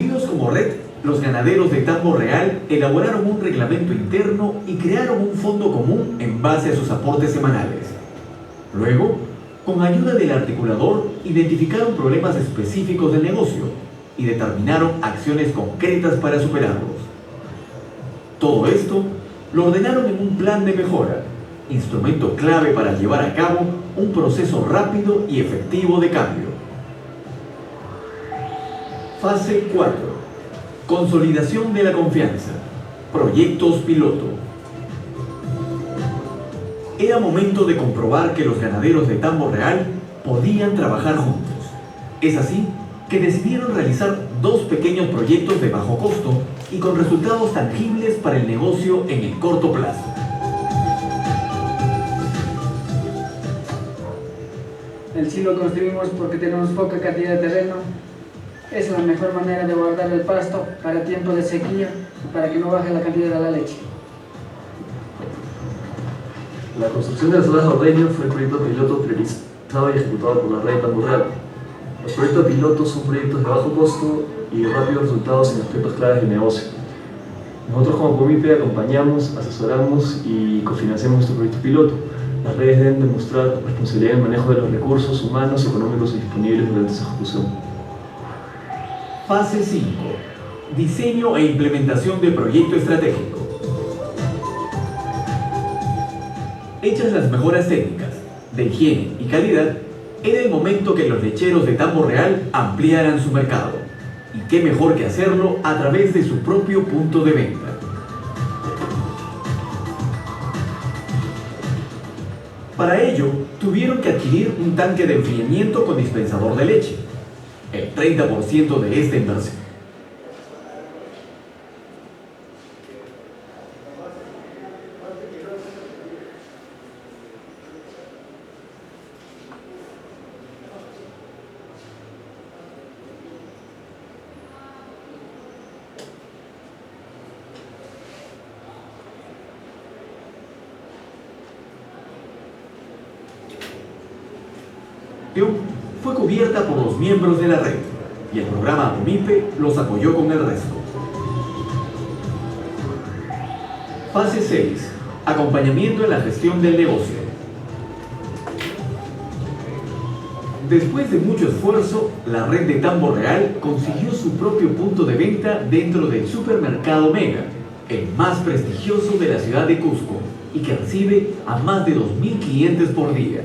Unidos como red, los ganaderos de Tambo Real elaboraron un reglamento interno y crearon un fondo común en base a sus aportes semanales. Luego, con ayuda del articulador, identificaron problemas específicos del negocio y determinaron acciones concretas para superarlos. Todo esto lo ordenaron en un plan de mejora, instrumento clave para llevar a cabo un proceso rápido y efectivo de cambio. Fase 4. Consolidación de la confianza. Proyectos piloto. Era momento de comprobar que los ganaderos de Tambo Real podían trabajar juntos. Es así que decidieron realizar 2 pequeños proyectos de bajo costo y con resultados tangibles para el negocio en el corto plazo. El silo construimos porque tenemos poca cantidad de terreno. Es la mejor manera de guardar el pasto para tiempo de sequía y para que no baje la cantidad de la leche. La construcción del solar ordeño fue el proyecto piloto priorizado y ejecutado por la red Tambo Real. Los proyectos pilotos son proyectos de bajo costo y de rápidos resultados en aspectos claves del negocio. Nosotros como Apomipe acompañamos, asesoramos y cofinanciamos nuestro proyecto piloto. Las redes deben demostrar responsabilidad en el manejo de los recursos humanos y económicos disponibles durante su ejecución. Fase 5. Diseño e implementación de proyecto estratégico. Hechas las mejoras técnicas, de higiene y calidad, era el momento que los lecheros de Tambo Real ampliaran su mercado. Y qué mejor que hacerlo a través de su propio punto de venta. Para ello, tuvieron que adquirir un tanque de enfriamiento con dispensador de leche, el 30% de esta inversión. Fue cubierta por los miembros de la red y el programa Apomipe los apoyó con el resto. Fase 6. Acompañamiento en la gestión del negocio. Después de mucho esfuerzo, la red de Tambo Real consiguió su propio punto de venta dentro del supermercado Mega, el más prestigioso de la ciudad de Cusco y que recibe a más de 2.000 clientes por día.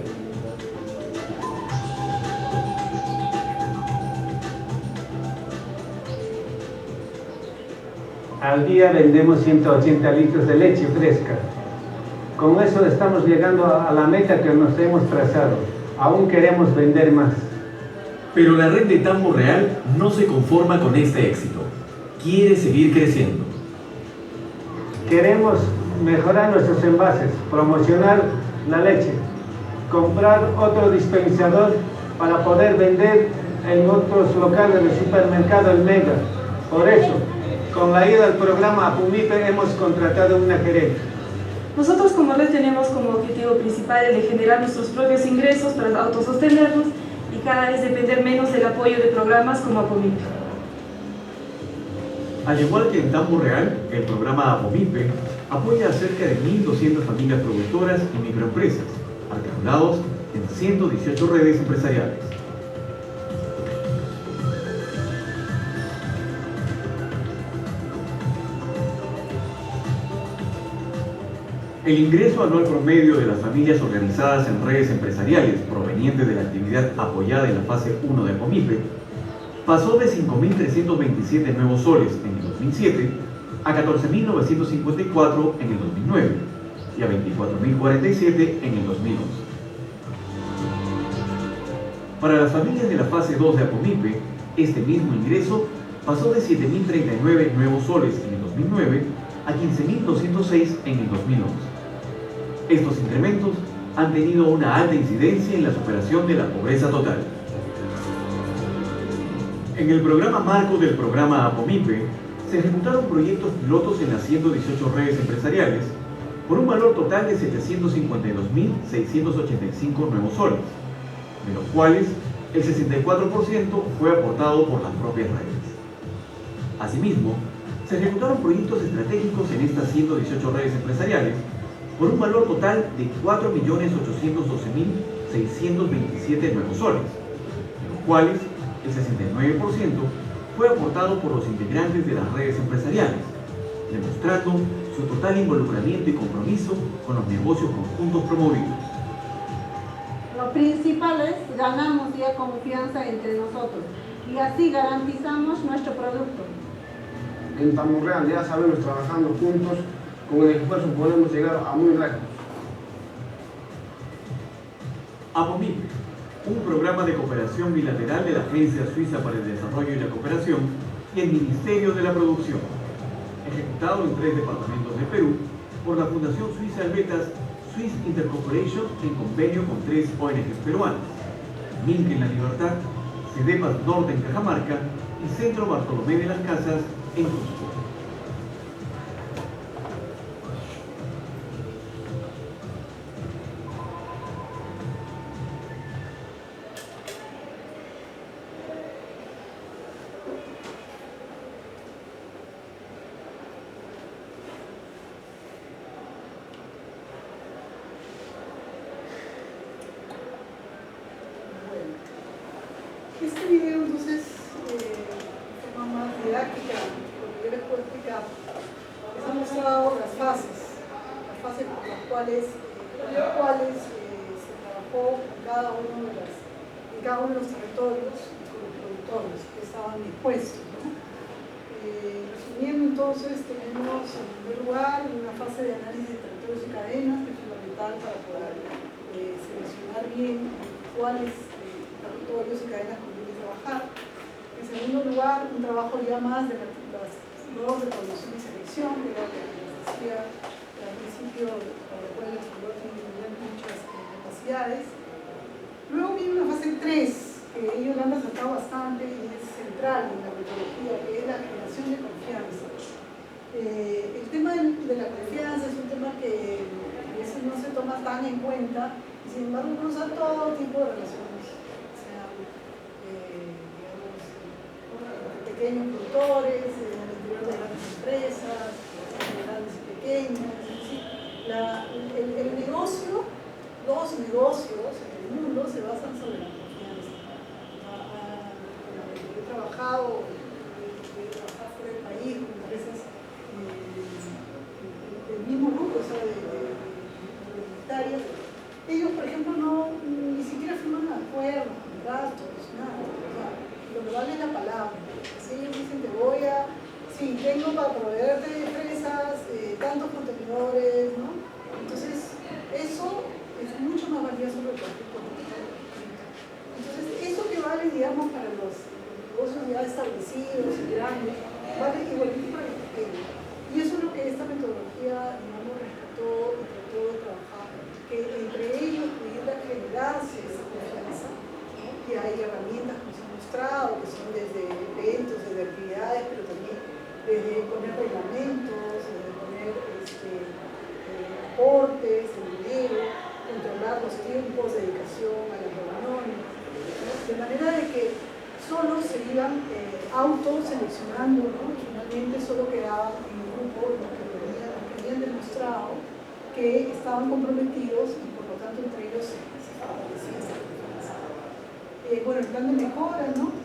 Al día vendemos 180 litros de leche fresca. Con eso estamos llegando a la meta que nos hemos trazado. Aún queremos vender más. Pero la red de Tambo Real no se conforma con este éxito. Quiere seguir creciendo. Queremos mejorar nuestros envases, promocionar la leche, comprar otro dispensador para poder vender en otros locales del supermercado El Mega. Por eso, con la ayuda del programa Apomipe hemos contratado una gerente. Nosotros como red tenemos como objetivo principal el de generar nuestros propios ingresos para autosostenernos y cada vez depender menos del apoyo de programas como Apomipe. Al igual que en Tambo Real, el programa Apomipe apoya a cerca de 1.200 familias productoras y microempresas, articulados en 118 redes empresariales. El ingreso anual promedio de las familias organizadas en redes empresariales provenientes de la actividad apoyada en la fase 1 de Apomipe pasó de 5.327 nuevos soles en el 2007 a 14.954 en el 2009 y a 24.047 en el 2011. Para las familias de la fase 2 de Apomipe, este mismo ingreso pasó de 7.039 nuevos soles en el 2009 a 15.206 en el 2011. Estos incrementos han tenido una alta incidencia en la superación de la pobreza total. En el programa marco del programa Apomipe, se ejecutaron proyectos pilotos en las 118 redes empresariales por un valor total de 752.685 nuevos soles, de los cuales el 64% fue aportado por las propias redes. Asimismo, se ejecutaron proyectos estratégicos en estas 118 redes empresariales por un valor total de 4.812.627 nuevos soles, de los cuales el 69% fue aportado por los integrantes de las redes empresariales, demostrando su total involucramiento y compromiso con los negocios conjuntos promovidos. Lo principal es ganamos ya confianza entre nosotros y así garantizamos nuestro producto. En Tamborreal ya sabemos, trabajando juntos, con el esfuerzo podemos llegar a muy lejos. APOMIC, un programa de cooperación bilateral de la Agencia Suiza para el Desarrollo y la Cooperación y el Ministerio de la Producción, ejecutado en 3 departamentos de Perú por la Fundación Suiza Helvetas Swiss Intercorporation en convenio con 3 ONGs peruanas: MINC en La Libertad, CEDEPAS Norte en Cajamarca y Centro Bartolomé de las Casas en Cusco. Este video entonces, de forma más didáctica, lo que yo les puedo explicar, les ha mostrado las fases por las cuales se trabajó en cada uno de los territorios y con los productores que estaban dispuestos, ¿no? Resumiendo entonces, tenemos en primer lugar una fase de análisis de territorios y cadenas, que es fundamental para poder seleccionar bien cuáles territorios y cadenas conviene trabajar. En segundo lugar, un trabajo ya más de las normas de producción y selección, que era lo que les decía al principio, para lo cual los pilotos tienen muchas capacidades. Luego viene una fase 3, que ellos la han resaltado bastante y es central en la metodología, que es la generación de confianza. El tema de la confianza es un tema que a veces no se toma tan en cuenta, y sin embargo cruza todo tipo de relaciones, pequeños productores, en el interior de grandes empresas, grandes y pequeñas. El negocio, los negocios en el mundo se basan sobre la confianza. Con la que yo he trabajado, he trabajado fuera del país, con empresas del mismo grupo, o sea, de voluntarias. Ellos, por ejemplo, ni siquiera firman acuerdos, contratos, nada. Lo que vale es la palabra. Así ellos dicen, sí, tengo para proveerte fresas, tantos contenedores, ¿no? Entonces, eso es mucho más valioso que cualquier contenedor. Entonces, eso que vale, digamos, para los negocios ya establecidos y grandes, vale igualmente para los pequeños. Y eso es lo que esta metodología, digamos, rescató y trató de trabajar, que entre ellos pudiera generarse esa confianza, ¿no? Que hay herramientas que nos han mostrado, que son desde eventos, desde actividades, pero también desde poner reglamentos, desde poner aportes, el dinero, controlar los tiempos de dedicación a las reuniones, ¿no? De manera de que solo se iban autoseleccionando, ¿no? Finalmente solo quedaban en un grupo los que habían demostrado que estaban comprometidos y por lo tanto entre ellos se establecía esa confianza. Bueno, el plan de mejora, ¿no?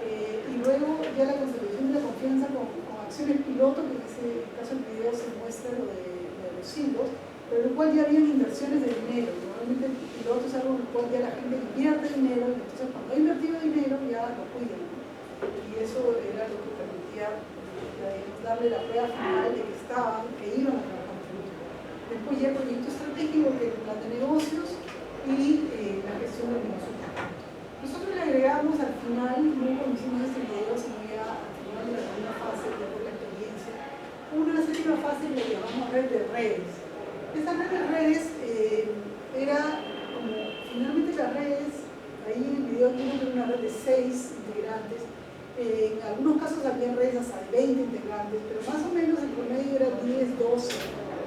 Y luego ya la consolidación de la confianza con acciones piloto, que en el caso del video se muestra lo de los hilos, pero en el cual ya habían inversiones de dinero. Normalmente el piloto es algo en el cual ya la gente invierte dinero, y entonces cuando ha invertido dinero ya lo cuidan, ¿no? Y eso era lo que permitía darle la prueba final de que iban a trabajar juntos. Después ya el proyecto estratégico, que es el plan de negocios y la gestión del negocio. Nosotros le agregamos al final, no cuando hicimos este video, sino ya al final de la segunda fase, de la experiencia, una séptima fase le llamamos red de redes. Esta red de redes era como, finalmente las redes, ahí en el video vimos que era una red de 6 integrantes, en algunos casos había redes hasta de 20 integrantes, pero más o menos el promedio era 10, 12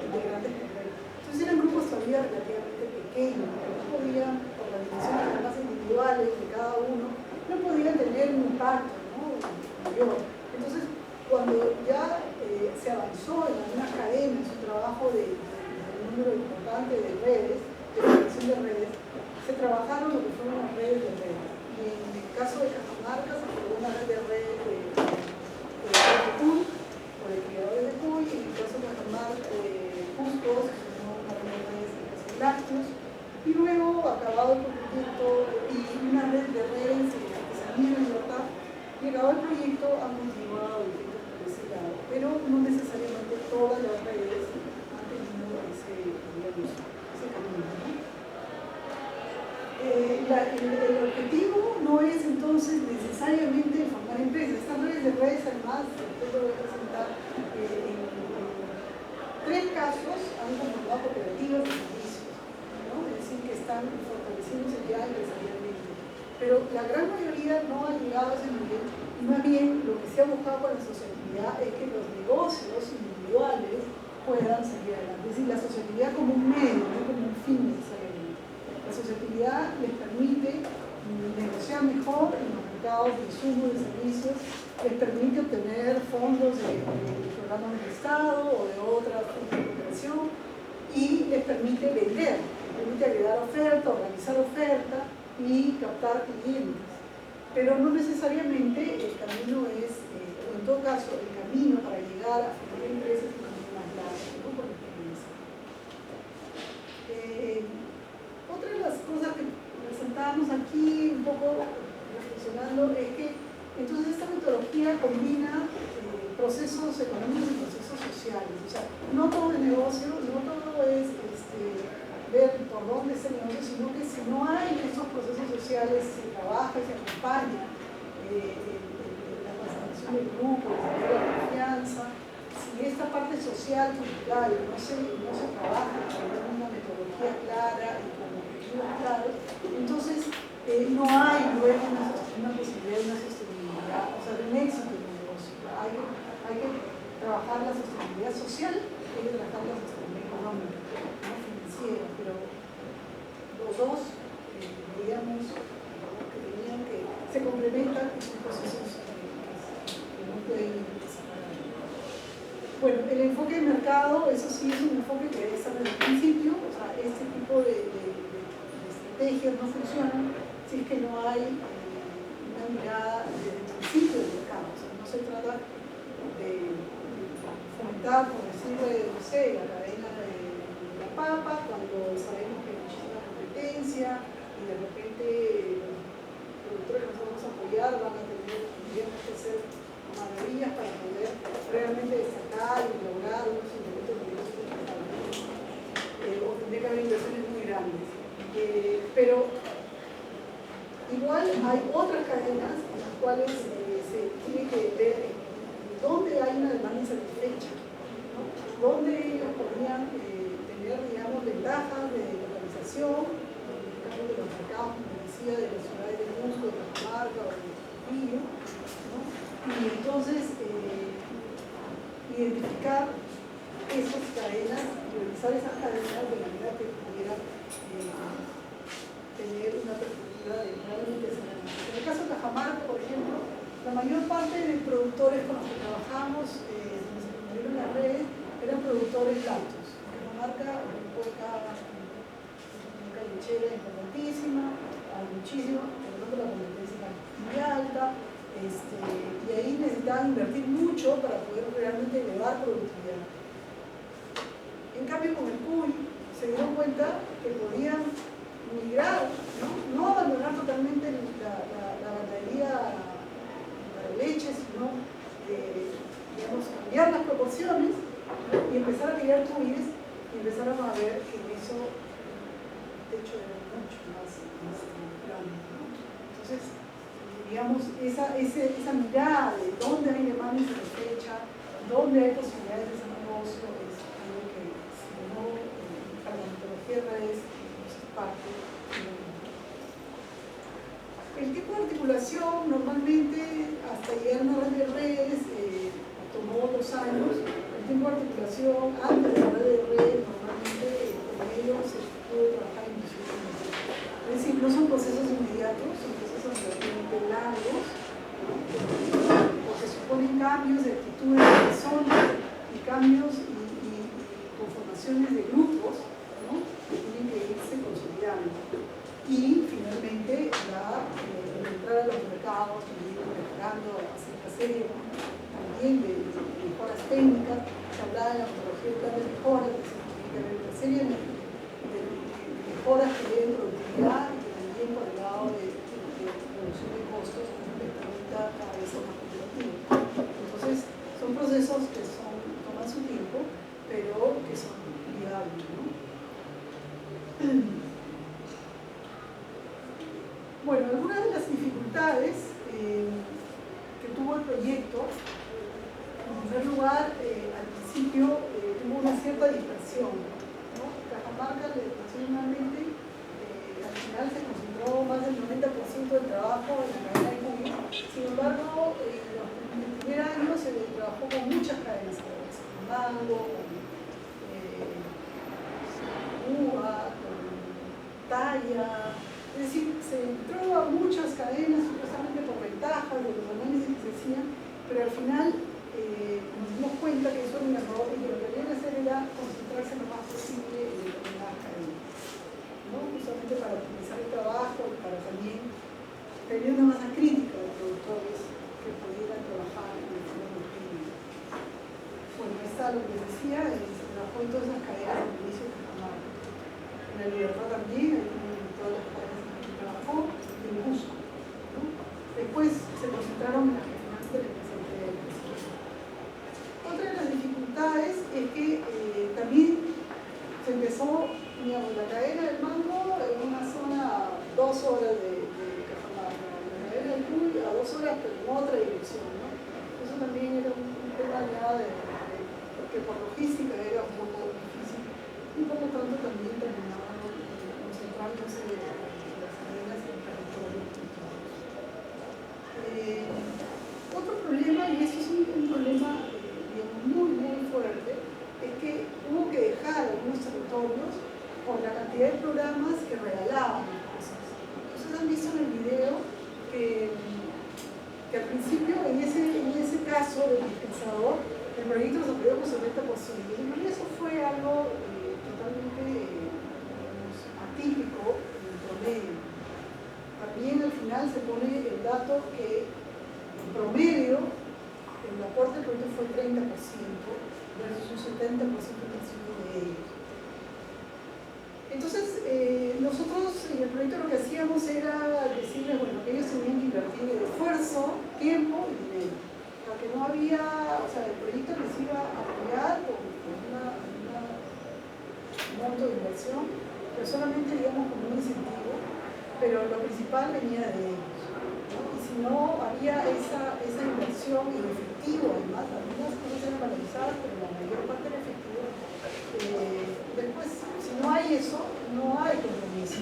integrantes por red. Entonces eran grupos todavía relativamente pequeños, que no podían, por las dimensiones más individuales de cada uno, no podían tener un impacto, ¿no? mayor. Entonces, cuando ya se avanzó en algunas cadenas, un trabajo de un número importante de redes, de creación de redes, se trabajaron lo que fueron las redes de redes. Y en el caso de Cajamarca se creó una red de redes de cuy, o de criadores de cuy, y en el caso de Cajamarca, Cusco, se creó una red de redes de lácteos, y luego, acabado el proyecto y una red de redes de artesanía en libertad, llegado el proyecto, han continuado el proyecto por ese lado, pero no necesariamente todas las redes han tenido ese camino, ¿no? El objetivo no es entonces necesariamente formar empresas. Estas redes además, después lo voy a presentar, en 3 casos han conformado cooperativas de servicios, ¿no? Es decir, que están fortaleciéndose ya empresarialmente. Pero la gran mayoría no ha llegado a ese nivel, y más bien lo que se ha buscado con la asociatividad es que los negocios individuales puedan seguir adelante. Es decir, la asociatividad como un medio, no como un fin necesariamente. La asociatividad les permite negociar mejor en los mercados de insumos, de servicios, les permite obtener fondos de programas del Estado o de otras fuentes de cooperación, y les permite vender, les permite agregar oferta, organizar oferta y captar clientes. Pero no necesariamente el camino es, o en todo caso, el camino para llegar a formar empresas es un camino más largo, ¿no? Por experiencia. Otra de las cosas que presentábamos aquí, un poco reflexionando, es que entonces esta metodología combina procesos económicos y procesos sociales. O sea, no todo es negocio, no todo es ver por dónde es el negocio, sino que si no hay esos procesos sociales, se trabaja y se acompaña la constitución del grupo, la confianza. Si esta parte social, cultural, no se trabaja con una metodología clara y con objetivos claros, entonces no hay luego una posibilidad de una sostenibilidad, o sea, de un éxito en el negocio. Hay que trabajar la sostenibilidad social, hay que trabajar la sostenibilidad económica, no financiera, pero los dos, digamos, que tenían que se complementan y son procesos que no pueden separar. Bueno, el enfoque de mercado, eso sí es un enfoque que debe estar desde el principio, o sea, este tipo de estrategias no funcionan si es que no hay una mirada desde el principio del mercado. O sea, no se trata de fomentar, por decirlo, no sé, la cadena de la papa, cuando sabemos que hay muchísima competencia y de repente los productores que nos vamos a apoyar van a tener que hacer maravillas para poder realmente destacar y lograr unos incrementos de negocios o tendría que haber inversiones muy grandes. Pero igual hay otras cadenas en las cuales se tiene que ver dónde hay una demanda insatisfecha, ¿no? Dónde ellos podrían tener, digamos, ventajas de localización, en el caso de los mercados, como decía, de las ciudades de Cusco, de Cajamarca o de Trujillo, ¿no? Y entonces identificar esas cadenas, priorizar esas cadenas de manera que pudiera tener una perspectiva de realmente desarrollo. En el caso de Cajamarca, por ejemplo, la mayor parte de productores con los que trabajamos, donde se promovieron las redes, eran productores lácteos. En Cajamarca, un poca lechera importantísima, hay muchísimo, por lo tanto la competencia era muy alta. Y ahí necesitaban invertir mucho para poder realmente elevar productividad. En cambio, con el cuy se dieron cuenta que podían migrar, no abandonar totalmente la ganadería para leche, sino digamos, cambiar las proporciones, ¿no? Y empezar a criar cuyes, y empezaron a ver que eso, el techo era mucho más grande, ¿no? Entonces, digamos, esa mirada de dónde hay demanda insatisfecha, dónde hay posibilidades de ese negocio, es algo que, si no, para la metodología de redes, es parte de el tipo de articulación, normalmente, hasta llegar a una red de redes, tomó 2 años. El tipo de articulación, antes de la red de redes, normalmente, con ello se puede trabajar en 18 meses. Es decir, no son procesos inmediatos, son procesos relativamente largos, ¿no? Porque proponen cambios de actitudes de personas y cambios y conformaciones de grupos, ¿no?, que tienen que irse consolidando. Y finalmente la entrada a los mercados, también mejorando acerca serie, también de mejoras técnicas. Se hablaba de la metodología de plan de mejora, que se tiene que haber una serie de mejoras que den productividad y también por el lado de reducción de costos, que permita cada vez ser más competitivo. Entonces, son procesos que toman su tiempo, pero que son viables, ¿no? Bueno, algunas de las dificultades que tuvo el proyecto, en primer lugar, al principio tuvo una cierta dispersión, ¿no? Cajamarca, tradicionalmente, al final se concentró más del 90% del trabajo en la cadena de Cuyo. Sin embargo, en el primer año se trabajó con muchas cadenas, con Mango, con Uva, con Talla. Es decir, se entró a muchas cadenas, supuestamente por ventajas de los análisis que se hacían, pero al final nos dimos cuenta que eso era un error y que lo que querían hacer era concentrarse lo más posible en determinadas cadenas, ¿no? Justamente para optimizar el trabajo y para también tener una masa crítica de productores que pudieran trabajar en el fondo clínico. Bueno, está lo que les decía, se trabajó en todas las cadenas del inicio de Cajamarca. En la Libertad también, en todas las cadenas trabajó en Cusco, ¿no? Después se concentraron en la gestión de la Secretaría de Crecimiento. Otra de las dificultades es que también se empezó, digamos, la cadena del Mango en una zona 2 horas de Cajamarca, la cadena del Cuy a 2 horas pero en otra dirección, ¿no? Eso también era un tema ya porque por logística era un poco difícil y por lo tanto también terminaban concentrándose otro problema, y eso es un problema digamos, muy fuerte, es que hubo que dejar algunos territorios por la cantidad de programas que regalaban las cosas. Ustedes han visto en el video que al principio, en ese caso del dispensador, el proyecto se apoyó con 70%. Y eso fue algo totalmente atípico en el promedio. También al final se pone el dato que en promedio el aporte del proyecto fue 30% versus un 70% de ellos. Entonces, nosotros en el proyecto lo que hacíamos era decirles, bueno, que ellos tenían que invertir esfuerzo, tiempo y dinero. Porque no había, o sea, el proyecto les iba a apoyar con un monto de inversión, pero solamente, digamos, como un incentivo, pero lo principal venía de ellos, ¿no? Y si no había esa inversión y efectivo, además, algunas cosas eran valorizadas, pero la mayor parte era efectivo. Después, si no hay eso, no hay compromiso,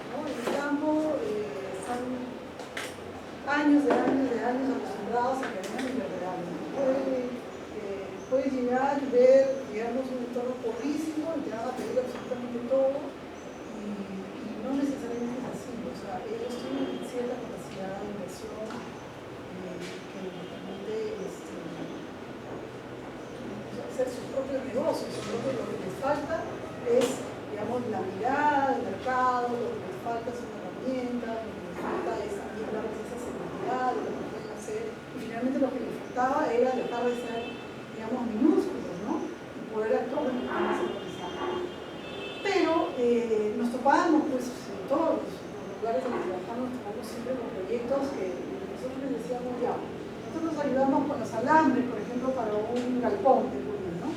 ¿no? En el campo están años acostumbrados a que vengan liberales. Puedes llegar y ver, digamos, un entorno pobrísimo y te van a pedir absolutamente todo y no necesariamente es así. O sea, ellos tienen cierta capacidad de inversión que les permite hacer sus propios negocios. Lo que les falta es, digamos, la mirada del mercado, lo que les falta son herramientas, lo que les falta es también darles esa seguridad de lo que pueden hacer. Y finalmente lo que les faltaba era dejar de ser, digamos, minúsculos, ¿no? Y poder actuar de manera más organizada. Pero nos topábamos, pues, en todos los lugares donde trabajamos, siempre con proyectos que nosotros les decíamos, ya, nosotros nos ayudamos con los alambres, por ejemplo, para un galpón de Cuyo, ¿no?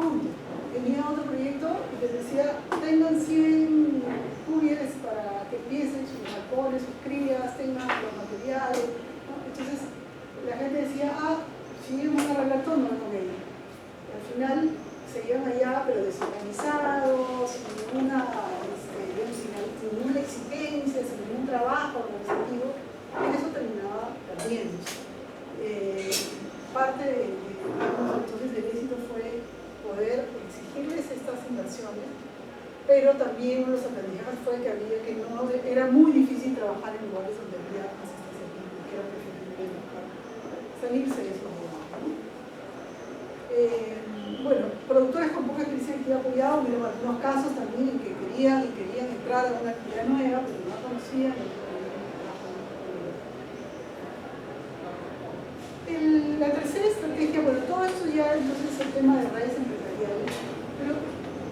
Punto. Venía otro proyecto y les decía, tengan 100 cuyes para que empiecen sus galpones, sus crías, tengan los materiales, ¿no? Entonces, la gente decía, si ellos van a arreglar todo, no van a venir. Al final, se iban allá, pero desorganizados, sin ninguna exigencia, sin ningún trabajo organizativo, y eso terminaba perdiendo. Parte entonces del éxito fue poder exigirles estas inversiones, pero también uno de los aprendizajes fue que era muy difícil trabajar en lugares donde había asistencia técnica, que era preferible trabajar salirse de esos lugares, ¿no? Bueno, productores con poca experiencia en actividad apoyada, hubieron algunos casos también en que querían entrar a una actividad nueva, pero no conocían. La tercera estrategia, bueno, todo esto ya entonces es el tema de redes empresariales, pero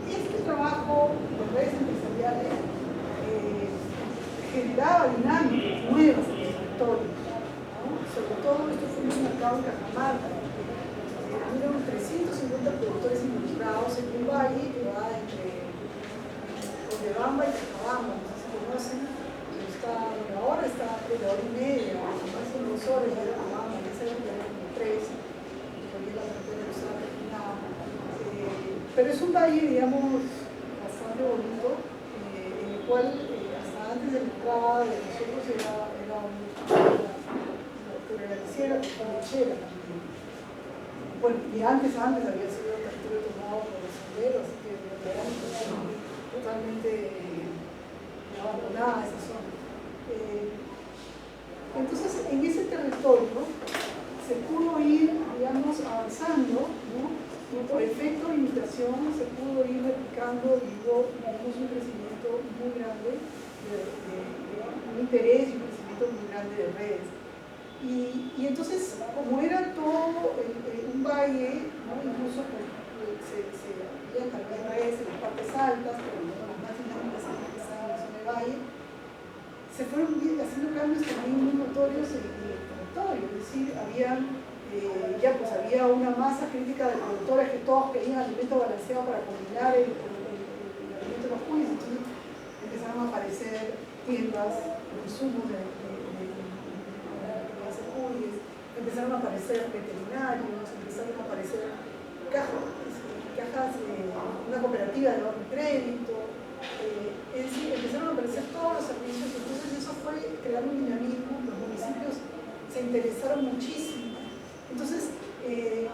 este trabajo de redes empresariales generaba dinámicas nuevas en el territorio, ¿no? Sobre todo esto fue un mercado en Cajamarca. Había unos 350 productores involucrados en un valle que va entre Cochabamba y Cajabamba, no sé si conocen, ahora está de la hora y media, más de 2 horas ya de Cajabamba, ya se ven como 3, porque la frontera no está terminada. Pero es un valle, digamos, bastante bonito, en el cual hasta antes de la entrada de nosotros era una lechera, una lechera también. Bueno, y antes había sido territorio tomado por los senderos, así que era totalmente abandonada esa zona. Entonces, en ese territorio se pudo ir, digamos, avanzando, ¿no? Y por efecto de limitación se pudo ir replicando y hubo, digamos, un crecimiento muy grande, un interés y un crecimiento muy grande de redes. Y entonces, como era todo un valle, ¿no? Incluso se habían también redes en las partes altas, pero las más dinámicas estaban en la zona de valle, se fueron haciendo cambios también muy notorios en el territorio, es decir, había una masa crítica de productores que todos querían alimento balanceado para combinar el alimento de los cuyes, entonces empezaron a aparecer tiendas de insumos de cuyes, empezaron a aparecer veterinarios, empezaron a aparecer cajas una cooperativa de ahorro y crédito, es decir, empezaron a aparecer todos los servicios, entonces eso fue crear un dinamismo, los municipios se interesaron muchísimo. Entonces,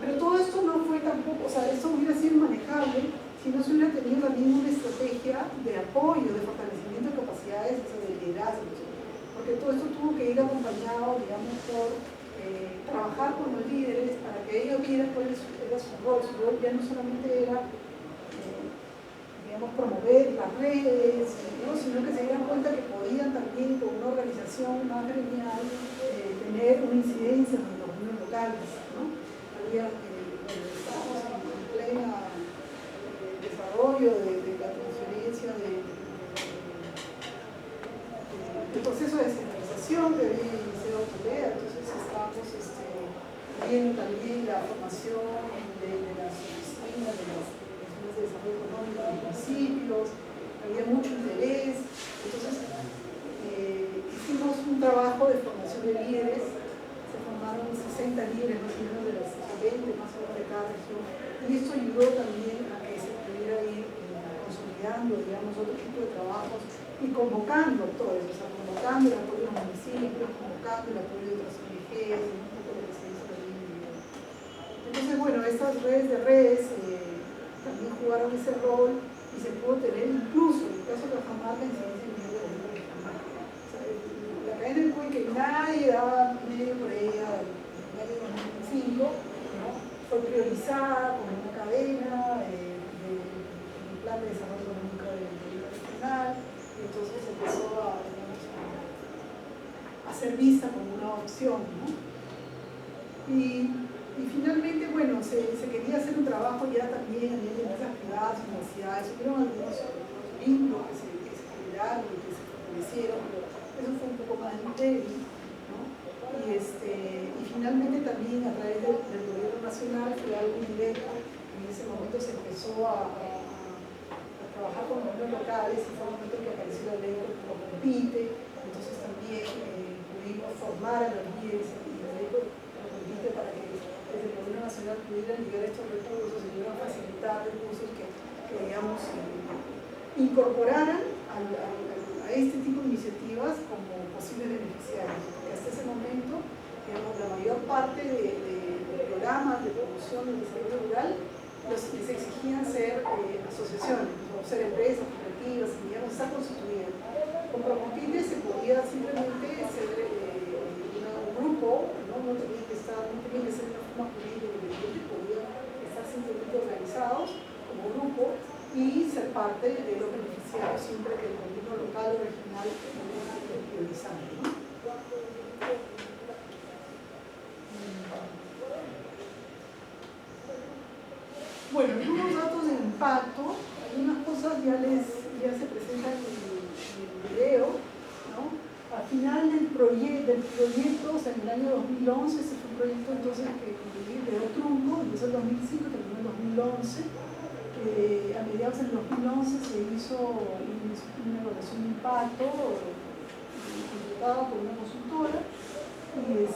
pero todo esto no fue tampoco, o sea, esto hubiera sido manejable si no se hubiera tenido también una estrategia de apoyo, de fortalecimiento de capacidades, de liderazgo, porque todo esto tuvo que ir acompañado, digamos, por trabajar con los líderes para que ellos vieran cuál era su rol. Su rol ya no solamente era digamos, promover las redes, ¿no? Sino que se dieran cuenta que podían también con una organización más gremial tener una incidencia en los gobiernos locales, ¿no? Había, estábamos en plena desarrollo de la transferencia del proceso de descentralización que había iniciado Corea, entonces estábamos viendo también la formación de las oficinas de desarrollo económico de los municipios, había mucho interés, entonces hicimos un trabajo de formación de líderes, se formaron 60 líderes más o menos de las 20 más o menos de cada región, y esto ayudó también a que se pudiera ir consolidando, digamos, otro tipo de trabajos y convocando todo eso, o sea, convocando el apoyo de los municipios, convocando el apoyo de otras ONGs, un poco lo que se hizo también. Entonces, bueno, estas redes también jugaron ese rol y se pudo tener incluso, en el caso de Cajamarca, incidencia en medio de Cajamarca. O sea, la cadena del CUI que nadie daba medio por ella en el año 2005, ¿no? Fue priorizada como una cadena del plan de desarrollo económico del gobierno regional, y entonces empezó a ser vista como una opción, ¿no? Y finalmente, bueno, se quería hacer un trabajo ya también a nivel de empresas privadas, universidades, hubieron algunos vínculos que se generaron y que se fortalecieron, pero eso fue un poco más débil, ¿no? Y finalmente también a través del gobierno nacional fue algo indirecto. En ese momento se empezó a trabajar con gobiernos locales y fue un momento que apareció la ley que lo compite, entonces también pudimos formar a los líderes y la ley lo compite para que desde el gobierno nacional pudieran llegar estos recursos y pudieran facilitar recursos que digamos, incorporaran a este tipo de iniciativas como posibles beneficiarios. Porque hasta ese momento, digamos, la mayor parte de programas de promoción del desarrollo rural les exigían ser asociaciones, o ser empresas, cooperativas, digamos, estar constituidas. Con Procompite se podía simplemente ser un grupo, ¿no? no tenían que ser una forma jurídica independiente, podían estar simplemente organizados como grupo y ser parte de los beneficiarios siempre que el gobierno local o regional esté priorizando, ¿no? Bueno, algunos datos de impacto, algunas cosas ya se presentan en el video, ¿no? Al final del proyecto, o sea, en el año 2011, ese fue un proyecto entonces que le dio trunco, empezó en 2005, terminó en 2011. A mediados del 2011 se hizo una evaluación de impacto completada por una consultora y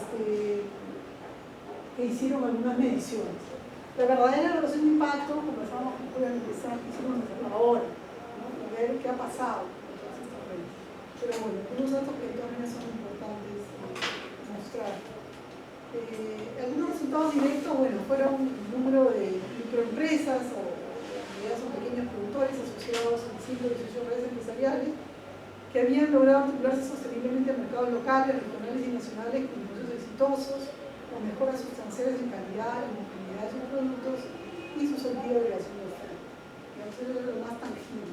que hicieron algunas mediciones. La verdadera evaluación de impacto, conversábamos con Julián, hicimos ahora, ¿no? A ver qué ha pasado con todas estas redes. Pero bueno, unos datos que de todas maneras son importantes mostrar. Algunos resultados directos, bueno, fueron el número de microempresas o son pequeños productores asociados a 118 redes empresariales que habían logrado articularse sosteniblemente a mercados locales, regionales y nacionales con negocios exitosos, con mejoras sustanciales en calidad y movilidad de sus productos y su sentido de relación de oferta. Eso es lo más tangible.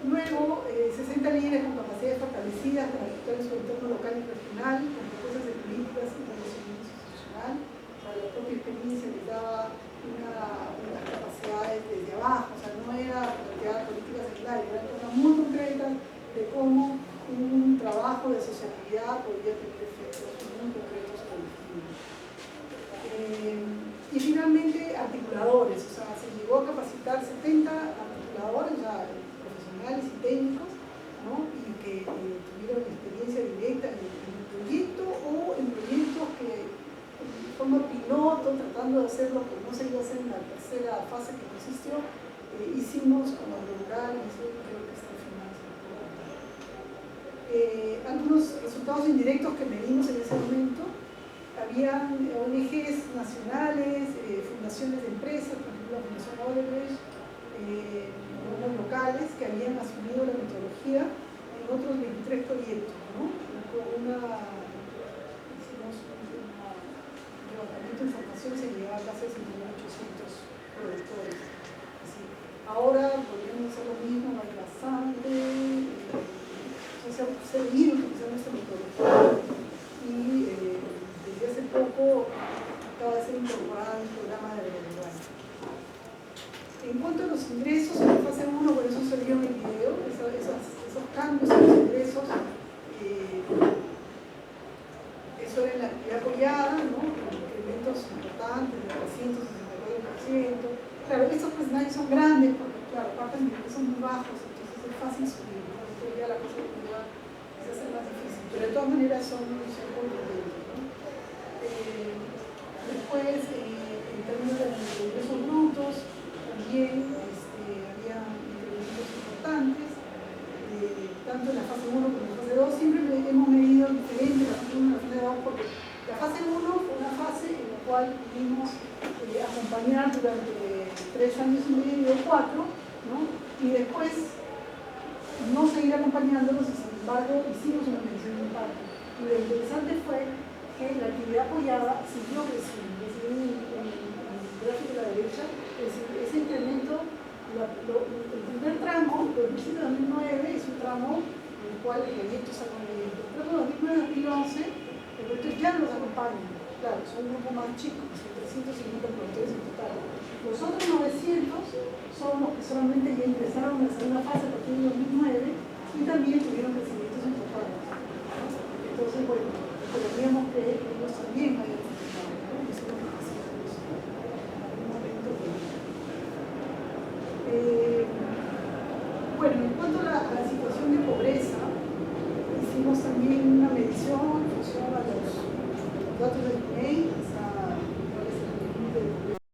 Luego, 60 líderes con capacidades fortalecidas para afectar su entorno local y regional, con propuestas de políticas y relacionamiento institucional. Para la propia experiencia les daba unas capacidades desde abajo, o sea, no era plantear políticas aisladas, eran cosas muy concretas de cómo un trabajo de asociatividad podría tener efectos muy concretos sobre el futuro. Y finalmente, articuladores, o sea, se llegó a capacitar 70 articuladores, o sea, profesionales y técnicos, ¿no? Y que tuvieron experiencia directa en el proyecto o en proyectos que de forma piloto, tratando de hacer lo que no se iba a hacer en la tercera fase que consistió, hicimos como rural, y eso creo que está financiado. Algunos resultados indirectos que medimos en ese momento, habían ONGs nacionales, fundaciones de empresas, por ejemplo la Fundación Odebrecht, algunos locales que habían asumido la metodología en otros 23 proyectos, ¿no? Hicimos levantamiento de información, se llegaba a casi a 5.800 productores. Así. Ahora podríamos hacer lo mismo, más bastante, seguir utilizando esta metodología y desde hace poco acaba de ser incorporado un programa de relevancia. En cuanto a los ingresos, en la fase 1, por eso se vio en el video, esos cambios en los ingresos, eso era en la actividad apoyada, ¿no? Con incrementos importantes de 364%. Claro, estos porcentajes son grandes porque, claro, parten de ingresos muy bajos, entonces es fácil subir, ¿no? Después ya la cosa se hace más difícil, pero de todas maneras son contundentes, ¿no? Después, en términos de ingresos brutos, también había incrementos importantes, tanto en la fase 1 como en la fase 2. Siempre hemos medido diferente la fase 1 y la fase 2 porque la fase 1 fue una fase en la cual pudimos acompañar durante 3 años y medio, 4, ¿no? Y después no seguir acompañándolos y sin embargo hicimos una medición de impacto. Y lo interesante fue que la actividad apoyada siguió creciendo, es decir, en el gráfico de la derecha, es decir, ese incremento, el primer tramo, 2007-2009, es un tramo en el cual el proyecto está conviviendo. El tramo 2009-2011, el proyecto ya nos acompaña, claro, son un grupo más chicos, 350 productores en total. Los otros 900 son los que solamente ya ingresaron en la segunda fase a partir del